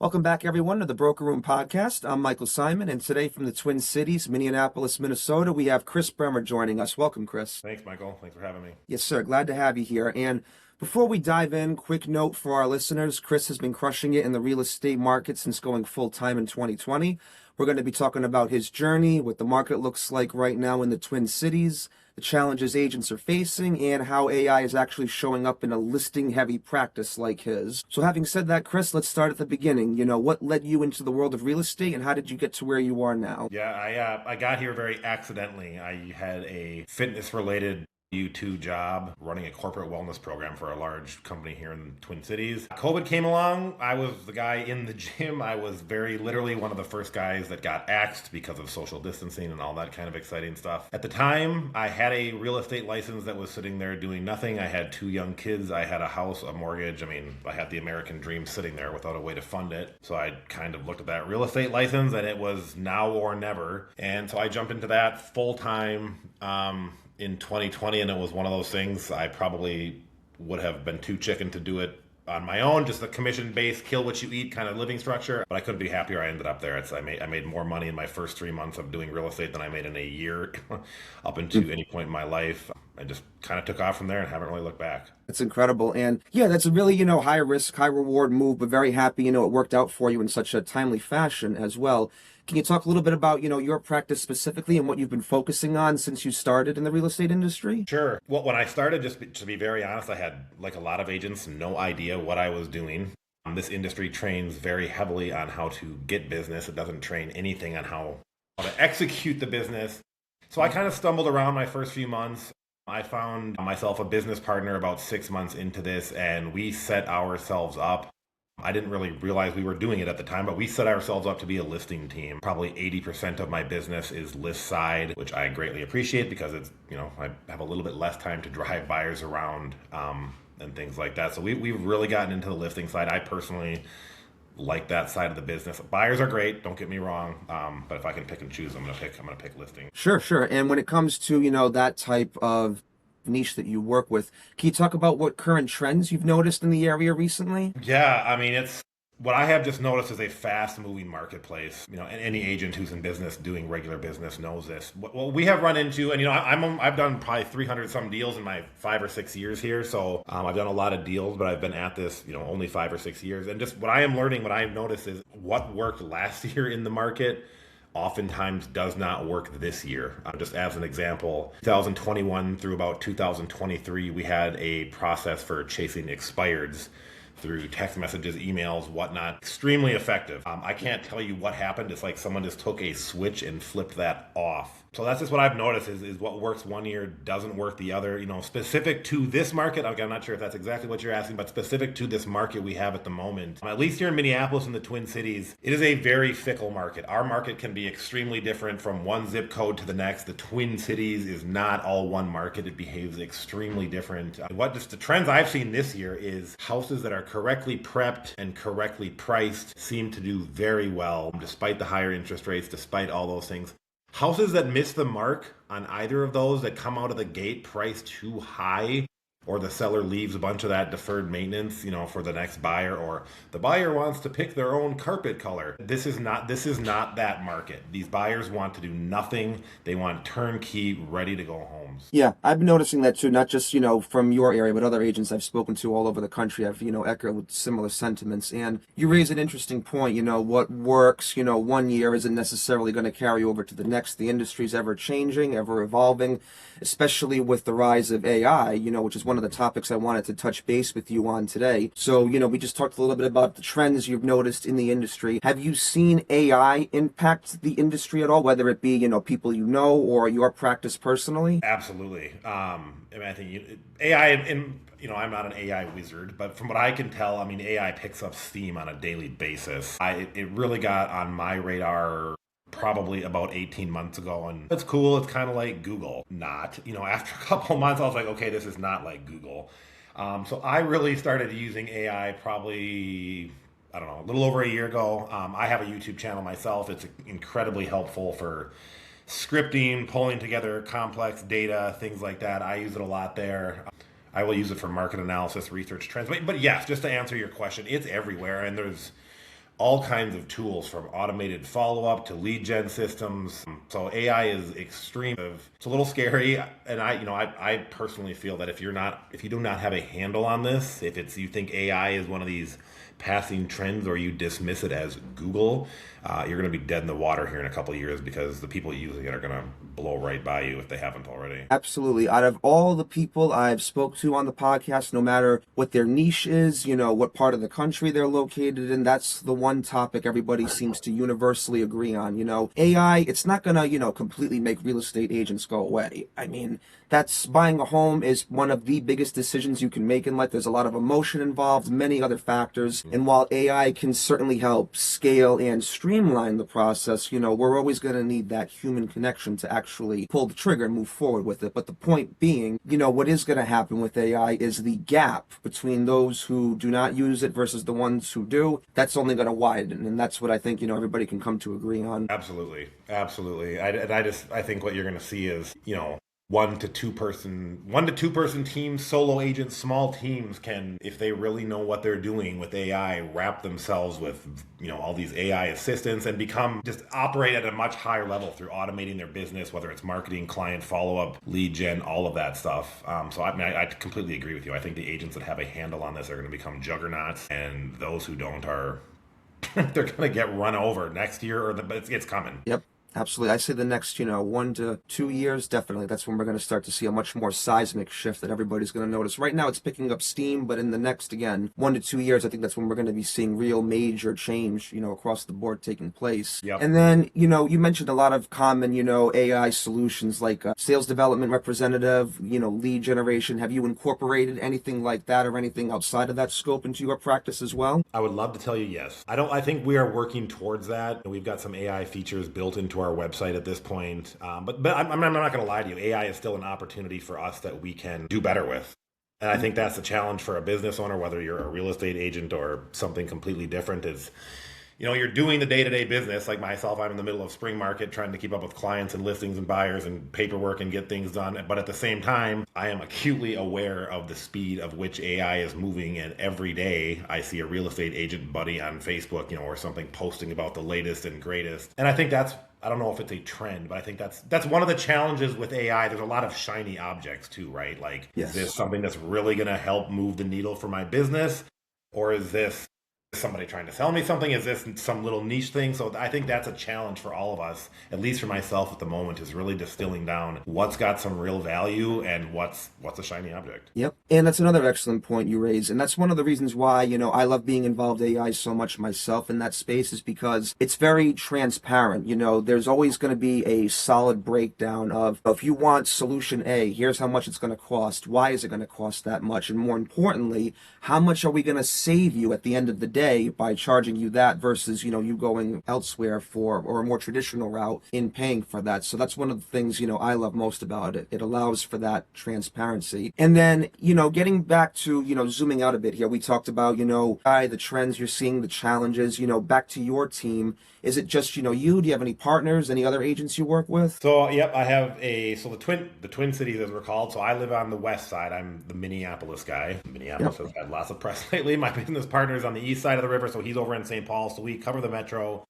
Welcome back, everyone, to the Broker Room Podcast. I'm Michael Simon, and today from the Twin Cities, Minneapolis, Minnesota, we have Chirs Bremner joining us. Welcome, Chris. Thanks, Michael. Thanks for having me. Yes, sir. Glad to have you here. And before we dive in, quick note for our listeners. Chris has been crushing it in the real estate market since going full-time in 2020. We're going to be talking about his journey, what the market looks like right now in the Twin Cities, the challenges agents are facing, and how AI is actually showing up in a listing-heavy practice like his. So having said that, Chris, let's start at the beginning. What led you into the world of real estate, and how did you get to where you are now? Yeah, I got here very accidentally. I had a fitness-related U2 job running a corporate wellness program for a large company here in the Twin Cities. COVID came along. I was the guy in the gym. I was very literally one of the first guys that got axed because of social distancing and all that kind of exciting stuff. At the time, I had a real estate license that was sitting there doing nothing. I had 2 young kids. I had a house, a mortgage. I had the American dream sitting there without a way to fund it. So I kind of looked at that real estate license and it was now or never. And so I jumped into that full time in 2020, and it was one of those things I probably would have been too chicken to do it on my own, just a commission-based, kill what you eat kind of living structure. But I couldn't be happier I ended up there. I made more money in my first 3 months of doing real estate than I made in a year up into any point in my life. I just kind of took off from there and haven't really looked back. That's incredible. And yeah, that's a really, high risk, high reward move, but very happy, it worked out for you in such a timely fashion as well. Can you talk a little bit about, your practice specifically and what you've been focusing on since you started in the real estate industry? Sure. Well, when I started, to be very honest, I had, like a lot of agents, no idea what I was doing. This industry trains very heavily on how to get business. It doesn't train anything on how to execute the business. So I kind of stumbled around my first few months. I found myself a business partner about 6 months into this, and we set ourselves up. I didn't really realize we were doing it at the time, but we set ourselves up to be a listing team. Probably 80% of my business is list side, which I greatly appreciate because it's, I have a little bit less time to drive buyers around and things like that. So we've really gotten into the listing side. I personally like that side of the business. Buyers are great, don't get me wrong, but if I can pick and choose, I'm gonna pick listing. Sure. And when it comes to, that type of niche that you work with, can you talk about what current trends you've noticed in the area recently? Yeah, it's what I have just noticed is a fast-moving marketplace. And any agent who's in business doing regular business knows this. What we have run into, and I've done probably 300 some deals in my 5 or 6 years here. So I've done a lot of deals, but I've been at this, only 5 or 6 years. And just what I am learning, what I've noticed is what worked last year in the market oftentimes does not work this year. Just as an example, 2021 through about 2023, we had a process for chasing expireds through text messages, emails, whatnot. Extremely effective. I can't tell you what happened. It's like someone just took a switch and flipped that off. So that's just what I've noticed is what works one year doesn't work the other. Specific to this market, I'm not sure if that's exactly what you're asking, but specific to this market we have at the moment, at least here in Minneapolis and the Twin Cities, it is a very fickle market. Our market can be extremely different from one zip code to the next. The Twin Cities is not all one market. It behaves extremely different. The trends I've seen this year is houses that are correctly prepped and correctly priced seem to do very well, despite the higher interest rates, despite all those things. Houses that miss the mark on either of those, that come out of the gate priced too high, or the seller leaves a bunch of that deferred maintenance, for the next buyer, or the buyer wants to pick their own carpet color. This is not that market. These buyers want to do nothing. They want turnkey, ready to go homes. Yeah, I've been noticing that too, not just, from your area, but other agents I've spoken to all over the country. I've, echoed similar sentiments. And you raise an interesting point, what works, one year isn't necessarily going to carry over to the next. The industry's ever changing, ever evolving, especially with the rise of AI, which is one of the topics I wanted to touch base with you on today. So, we just talked a little bit about the trends you've noticed in the industry. Have you seen AI impact the industry at all, whether it be, people or your practice personally? Absolutely. I think AI, and I'm not an AI wizard, but from what I can tell, AI picks up steam on a daily basis. It really got on my radar probably about 18 months ago, and it's cool. It's kind of like Google. After a couple of months, I was like, okay, this is not like Google. So I really started using AI probably, a little over a year ago. I have a YouTube channel myself. It's incredibly helpful for scripting, pulling together complex data, things like that. I use it a lot there. I will use it for market analysis, research trends. But yes, just to answer your question, it's everywhere, and there's all kinds of tools from automated follow-up to lead gen systems. So AI is extreme. It's a little scary, and I personally feel that if you do not have a handle on this, if you think AI is one of these passing trends or you dismiss it as Google, you're going to be dead in the water here in a couple of years, because the people using it are going to blow right by you if they haven't already. Absolutely. Out of all the people I've spoke to on the podcast, no matter what their niche is, what part of the country they're located in, that's the one topic everybody seems to universally agree on. AI, it's not going to, completely make real estate agents go away. I mean, that's buying a home is one of the biggest decisions you can make in life. There's a lot of emotion involved, many other factors. And while AI can certainly help scale and streamline the process, we're always going to need that human connection to actually pull the trigger and move forward with it. But the point being, what is going to happen with AI is the gap between those who do not use it versus the ones who do, that's only going to widen. And that's what I think, everybody can come to agree on. Absolutely. I think what you're going to see is, one to two person teams, solo agents, small teams can, if they really know what they're doing with AI, wrap themselves with, all these AI assistants and just operate at a much higher level through automating their business, whether it's marketing, client follow-up, lead gen, all of that stuff. So I completely agree with you. I think the agents that have a handle on this are going to become juggernauts, and those who don't are, they're going to get run over next year, but it's coming. Yep. Absolutely. I say the next, 1 to 2 years, definitely. That's when we're going to start to see a much more seismic shift that everybody's going to notice. Right now, it's picking up steam, but in the next, again, 1 to 2 years, I think that's when we're going to be seeing real major change, across the board taking place. Yep. And then, you mentioned a lot of common, AI solutions like sales development representative, lead generation. Have you incorporated anything like that or anything outside of that scope into your practice as well? I would love to tell you yes. I think we are working towards that. We've got some AI features built into our website at this point. But I'm not going to lie to you. AI is still an opportunity for us that we can do better with. And I think that's the challenge for a business owner, whether you're a real estate agent or something completely different, is, you're doing the day-to-day business. Like myself, I'm in the middle of spring market trying to keep up with clients and listings and buyers and paperwork and get things done. But at the same time, I am acutely aware of the speed of which AI is moving. And every day I see a real estate agent buddy on Facebook, or something posting about the latest and greatest. And I think I don't know if it's a trend, but I think that's one of the challenges with AI. There's a lot of shiny objects too, right? Like, yes. Is this something that's really going to help move the needle for my business? Or is this somebody trying to sell me something? Is this some little niche thing? So I think that's a challenge for all of us, at least for myself at the moment, is really distilling down what's got some real value and what's a shiny object. Yep. And that's another excellent point you raise. And that's one of the reasons why, I love being involved in AI so much myself in that space, is because it's very transparent. There's always going to be a solid breakdown of, if you want solution A, here's how much it's going to cost. Why is it going to cost that much? And more importantly, how much are we going to save you at the end of the day by charging you that versus, you going elsewhere or a more traditional route in paying for that. So that's one of the things, I love most about it. It allows for that transparency. And then, getting back to, zooming out a bit here, we talked about, the trends you're seeing, the challenges, back to your team. Is it just, you? Do you have any partners, any other agents you work with? So, yep, I have the Twin Cities, as we're called. So I live on the west side. I'm the Minneapolis guy. Minneapolis has had lots of press lately. My business partner is on the east side of the river, so he's over in St. Paul. So we cover the metro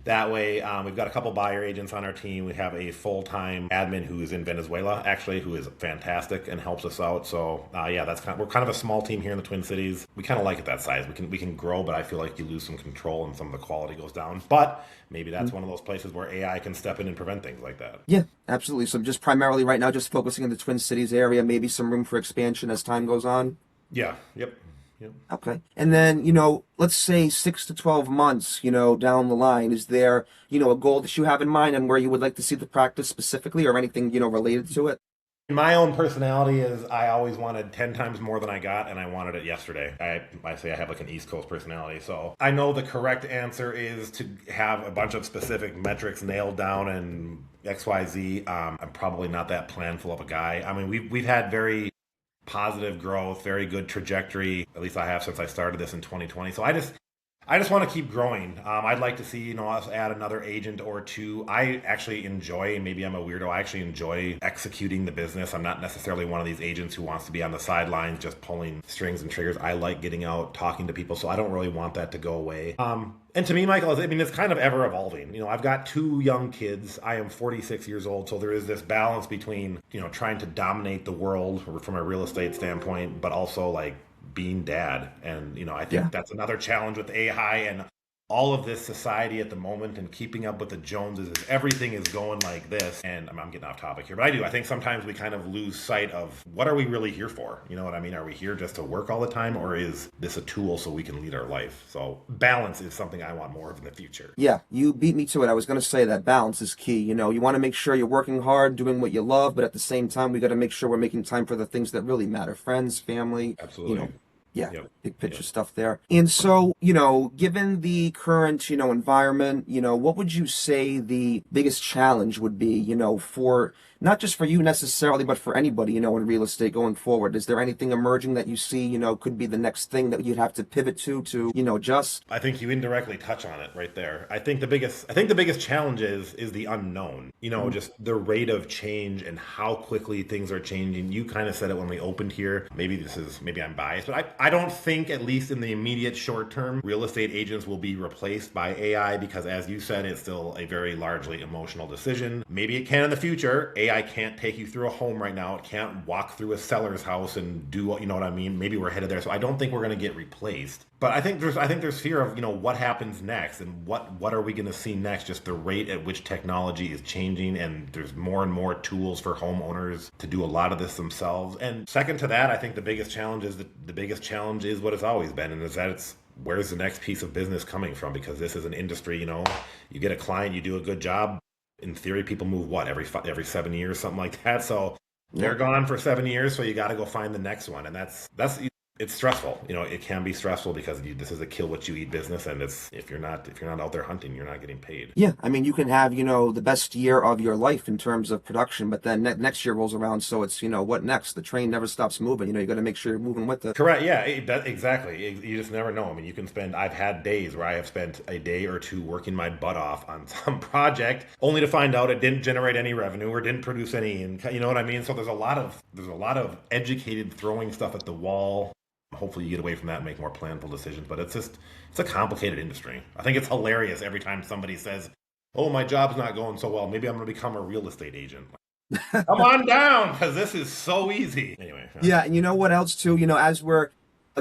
that way. We've got a couple buyer agents on our team. We have a full-time admin who is in Venezuela, actually, who is fantastic and helps us out. So we're kind of a small team here in the Twin Cities. We kind of like it that size. We can grow, but I feel like you lose some control and some of the quality goes down. But maybe that's one of those places where AI can step in and prevent things like that. Yeah, absolutely. So just primarily right now, just focusing in the Twin Cities area, maybe some room for expansion as time goes on. Yeah. Yep. Okay. And then, let's say 6 to 12 months, down the line, is there, a goal that you have in mind and where you would like to see the practice specifically or anything, related to it? My own personality is I always wanted 10 times more than I got, and I wanted it yesterday. I say I have like an East Coast personality. So I know the correct answer is to have a bunch of specific metrics nailed down and XYZ. I'm probably not that planful of a guy. I mean, we've had very positive growth, very good trajectory. At least I have since I started this in 2020. So I just want to keep growing. I'd like to see, us add another agent or two. I actually enjoy, maybe I'm a weirdo, I actually enjoy executing the business. I'm not necessarily one of these agents who wants to be on the sidelines just pulling strings and triggers. I like getting out, talking to people, so I don't really want that to go away. And to me, Michael, it's kind of ever evolving. I've got two young kids. I am 46 years old, so there is this balance between, trying to dominate the world from a real estate standpoint, but also like being dad. And, I Yeah. think that's another challenge with AI and all of this society at the moment and keeping up with the Joneses is everything is going like this. And I'm getting off topic here, but I think sometimes we kind of lose sight of what are we really here for? You know what I mean? Are we here just to work all the time, or is this a tool so we can lead our life? So balance is something I want more of in the future. Yeah, you beat me to it. I was going to say that balance is key. You want to make sure you're working hard, doing what you love, but at the same time, we got to make sure we're making time for the things that really matter. Friends, family, you Absolutely. know, yeah, Yep. big picture Yep. stuff there. And so, given the current, environment, what would you say the biggest challenge would be, for not just for you necessarily, but for anybody, in real estate going forward? Is there anything emerging that you see, could be the next thing that you'd have to pivot to, adjust? I think you indirectly touch on it right there. I think the biggest challenge is the unknown. Just the rate of change and how quickly things are changing. You kind of said it when we opened here. Maybe I'm biased, but I don't think, at least in the immediate short term, real estate agents will be replaced by AI because, as you said, it's still a very largely emotional decision. Maybe it can in the future. AI can't take you through a home right now. It can't walk through a seller's house and do what, you know what I mean? Maybe we're headed there. So I don't think we're going to get replaced. But I think there's fear of, what happens next and what are we going to see next? Just the rate at which technology is changing, and there's more and more tools for homeowners to do a lot of this themselves. And second to that, I think the biggest challenge is what it's always been, and is that it's where's the next piece of business coming from? Because this is an industry, you get a client, you do a good job. In theory, people move every 7 years, something like that. So Yeah. they're gone for 7 years, so you got to go find the next one, and that's it's stressful. It can be stressful because this is a kill what you eat business, and it's if you're not out there hunting, you're not getting paid. Yeah, I mean, you can have, the best year of your life in terms of production, but then next year rolls around, so it's, what next? The train never stops moving. You got to make sure you're moving with it. Correct. Yeah, exactly. You just never know. I mean, I've had days where I have spent a day or two working my butt off on some project only to find out it didn't generate any revenue or didn't produce any income. You know what I mean? So there's a lot of educated throwing stuff at the wall. Hopefully you get away from that and make more planful decisions, but it's a complicated industry. I think it's hilarious every time somebody says, oh, my job's not going so well, maybe I'm going to become a real estate agent. Come on down, because this is so easy. Anyway. Yeah, and you know what else too? As we're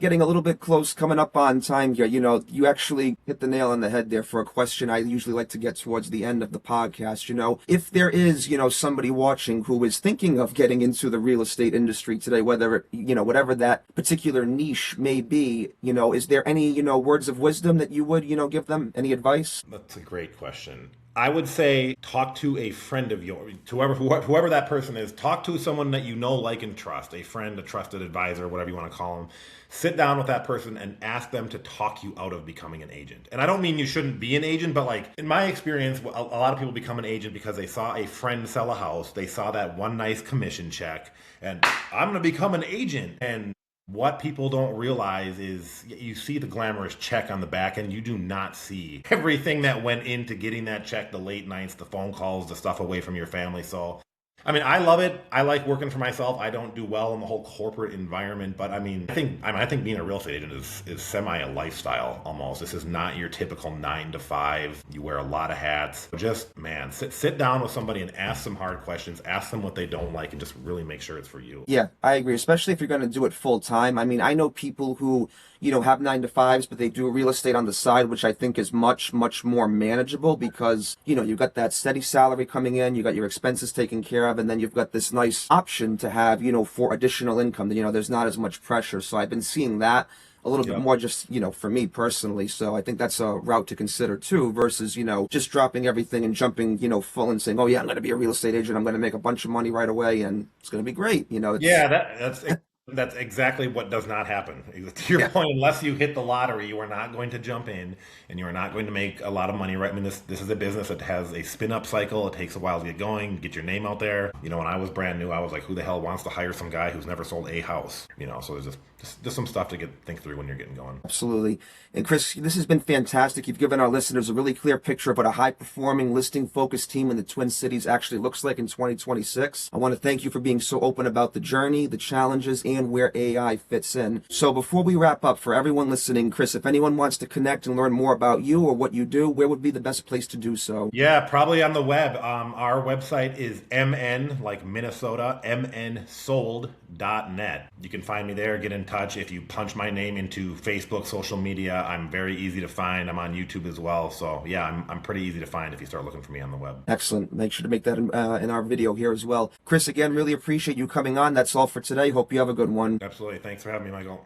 getting a little bit close, coming up on time here, you actually hit the nail on the head there for a question I usually like to get towards the end of the podcast. If there is, somebody watching who is thinking of getting into the real estate industry today, whether, whatever that particular niche may be, is there any, words of wisdom that you would, give them? Any advice? That's a great question. I would say talk to a friend of yours, whoever that person is. Talk to someone that you know, like, and trust, a friend, a trusted advisor, whatever you want to call them. Sit down with that person and ask them to talk you out of becoming an agent. And I don't mean you shouldn't be an agent, but like in my experience, a lot of people become an agent because they saw a friend sell a house. They saw that one nice commission check, and I'm going to become an agent. And what people don't realize is you see the glamorous check on the back and you do not see everything that went into getting that check, the late nights, the phone calls, the stuff away from your family. So, I mean, I love it. I like working for myself. I don't do well in the whole corporate environment, but I think being a real estate agent is semi a lifestyle almost. This is not your typical 9 to 5. You wear a lot of hats. Just, man, sit down with somebody and ask some hard questions. Ask them what they don't like and just really make sure it's for you. Yeah, I agree, especially if you're going to do it full time. I mean, I know people who, have 9 to 5s, but they do real estate on the side, which I think is much, much more manageable because, you've got that steady salary coming in, you got your expenses taken care of, and then you've got this nice option to have, for additional income. There's not as much pressure. So I've been seeing that a little bit more just, for me personally. So I think that's a route to consider too versus, just dropping everything and jumping, full and saying, oh yeah, I'm going to be a real estate agent. I'm going to make a bunch of money right away and it's going to be great. Yeah, that's That's exactly what does not happen. To your Yeah. point, unless you hit the lottery, you are not going to jump in and you are not going to make a lot of money, right? I mean, this is a business that has a spin up cycle. It takes a while to get going, get your name out there. You know, when I was brand new, I was like, who the hell wants to hire some guy who's never sold a house? You know, so there's just some stuff to think through when you're getting going. Absolutely. And Chris, this has been fantastic. You've given our listeners a really clear picture of what a high-performing, listing-focused team in the Twin Cities actually looks like in 2026. I want to thank you for being so open about the journey, the challenges, and where AI fits in. So before we wrap up, for everyone listening, Chris, if anyone wants to connect and learn more about you or what you do, where would be the best place to do so? Yeah, probably on the web. Our website is MN, like Minnesota, MNSOLD.net. You can find me there, get in touch. If you punch my name into Facebook, social media, I'm very easy to find. I'm on YouTube as well. So yeah, I'm pretty easy to find if you start looking for me on the web. Excellent. Make sure to make that in our video here as well. Chris, again, really appreciate you coming on. That's all for today. Hope you have a good one. Absolutely. Thanks for having me, Michael.